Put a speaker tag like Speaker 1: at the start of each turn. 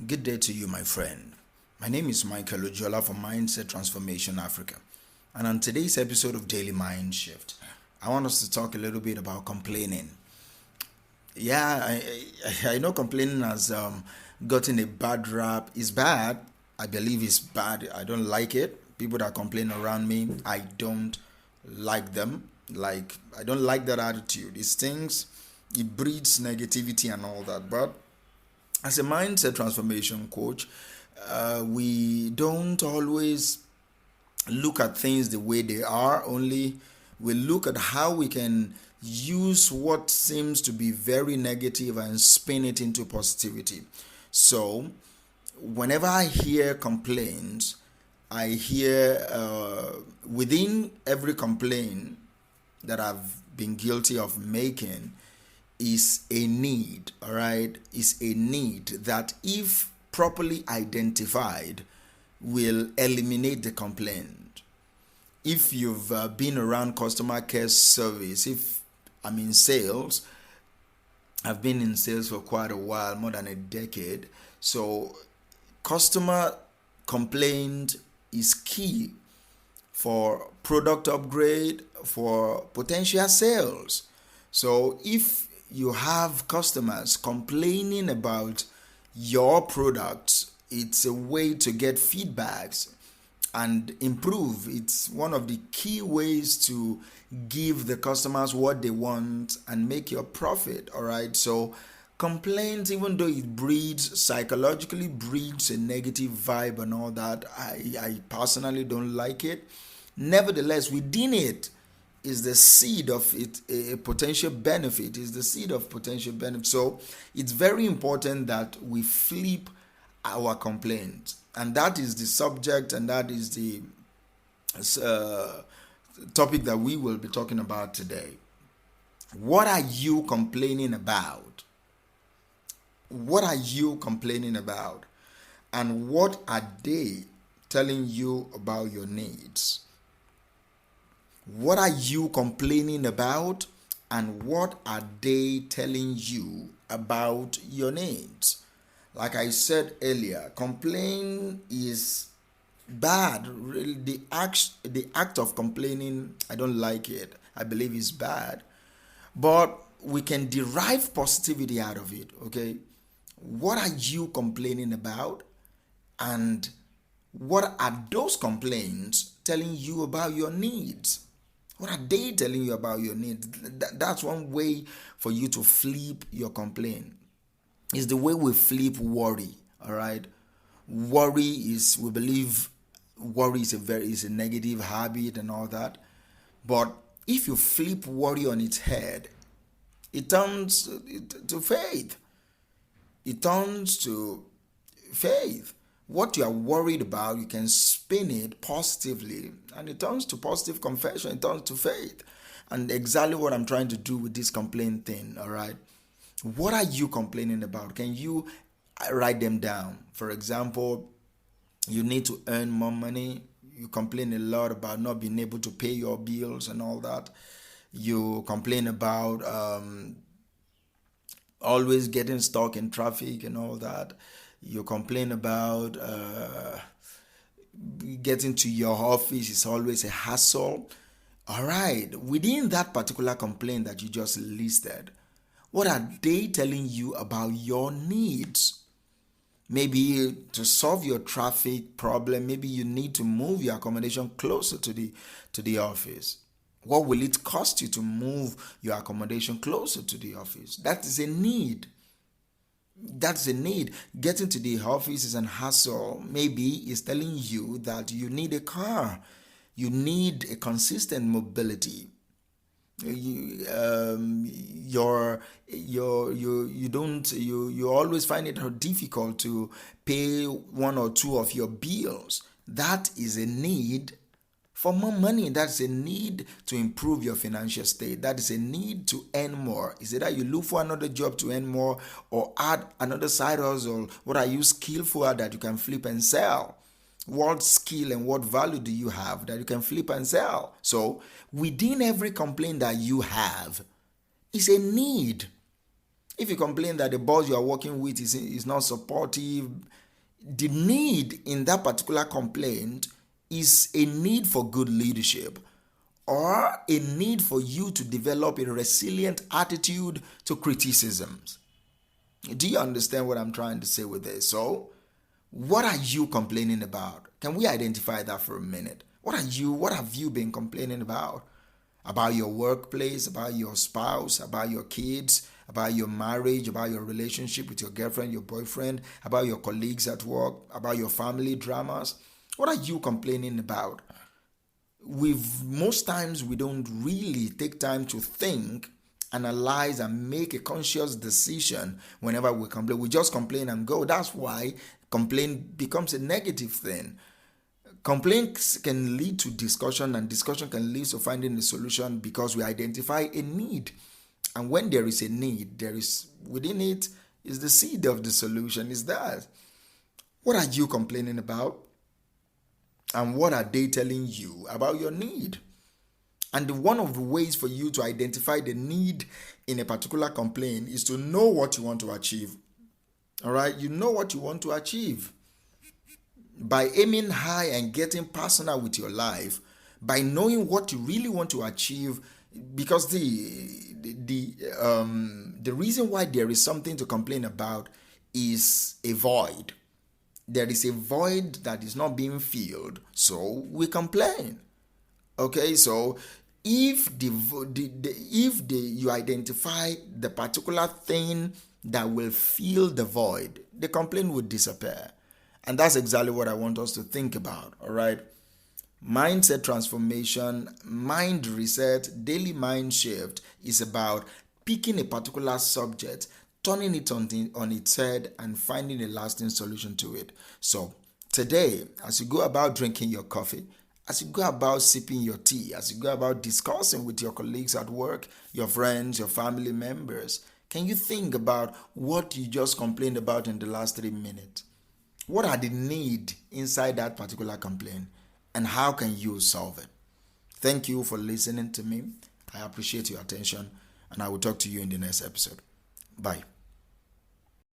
Speaker 1: Good day to you, my friend. My name is Michael Ojola from Mindset Transformation Africa. And on today's episode of Daily Mind Shift, I want us to talk a little bit about complaining. Yeah, I know complaining has gotten a bad rap. It's bad. I believe it's bad. I don't like it. People that complain around me, I don't like them. I don't like that attitude. It stings, it breeds negativity and all that. But as a mindset transformation coach, we don't always look at things the way they are, only we look at how we can use what seems to be very negative and spin it into positivity. So, whenever I hear complaints, I hear within every complaint that I've been guilty of making is a need, all right? Is a need that, if properly identified, will eliminate the complaint. If you've been around customer care service, if I'm in sales, I've been in sales for quite a while, more than a decade. So, customer complaint is key for product upgrade, for potential sales. So, if you have customers complaining about your products, it's a way to get feedbacks and improve. It's one of the key ways to give the customers what they want and make your profit. All right. So complaints, even though it breeds psychologically breeds a negative vibe and all that, I personally don't like it. Nevertheless, within it is the seed of it, a potential benefit, is the seed of potential benefit. So it's very important that we flip our complaints, and that is the subject, and that is the uh, topic that we will be talking about today. What are you complaining about? What are you complaining about? And what are they telling you about your needs? What are you complaining about? And what are they telling you about your needs? Like I said earlier, complain is bad. Really, the act of complaining, I don't like it. I believe it's bad. But we can derive positivity out of it, okay? What are you complaining about? And what are those complaints telling you about your needs? What are they telling you about your needs? That's one way for you to flip your complaint. It's the way we flip worry. All right. Worry is, we believe worry is a negative habit and all that. But if you flip worry on its head, it turns to faith. It turns to faith. What you are worried about, you can spin it positively, and it turns to positive confession, it turns to faith. And exactly what I'm trying to do with this complaint thing, all right? What are you complaining about? Can you write them down? For example, you need to earn more money. You complain a lot about not being able to pay your bills and all that. You complain about always getting stuck in traffic and all that. You complain about getting to your office is always a hassle. All right, within that particular complaint that you just listed, what are they telling you about your needs? Maybe to solve your traffic problem, maybe you need to move your accommodation closer to the office. What will it cost you to move your accommodation closer to the office? That is a need. That's a need. Getting to the office is an hassle. Maybe it's telling you that you need a car. You need a consistent mobility. You always find it difficult to pay one or two of your bills. That is a need for more money. That's a need to improve your financial state. That is a need to earn more. Is it that you look for another job to earn more, or add another side hustle? What are you skillful at that you can flip and sell? What skill and what value do you have that you can flip and sell? So within every complaint that you have is a need. If you complain that the boss you are working with is not supportive, the need in that particular complaint is a need for good leadership or a need for you to develop a resilient attitude to criticisms. Do you understand what I'm trying to say with this? So, what are you complaining about? Can we identify that for a minute? What have you been complaining about? About your workplace, about your spouse, about your kids, about your marriage, about your relationship with your girlfriend, your boyfriend, about your colleagues at work, about your family dramas? What are you complaining about? Most times we don't really take time to think, analyze, and make a conscious decision whenever we complain. We just complain and go. That's why complaint becomes a negative thing. Complaints can lead to discussion, and discussion can lead to finding a solution because we identify a need. And when there is a need, there is within it is the seed of the solution. Is that what are you complaining about? And what are they telling you about your need? And one of the ways for you to identify the need in a particular complaint is to know what you want to achieve. All right, you know what you want to achieve. By aiming high and getting personal with your life, by knowing what you really want to achieve, because the reason why there is something to complain about is a void. There is a void that is not being filled, so we complain. Okay, so if you identify the particular thing that will fill the void, the complaint would disappear. And that's exactly what I want us to think about, all right? Mindset transformation, mind reset, daily mind shift is about picking a particular subject, turning it on its head, and finding a lasting solution to it. So today, as you go about drinking your coffee, as you go about sipping your tea, as you go about discussing with your colleagues at work, your friends, your family members, can you think about what you just complained about in the last 3 minutes? What are the needs inside that particular complaint, and how can you solve it? Thank you for listening to me. I appreciate your attention, and I will talk to you in the next episode. Bye.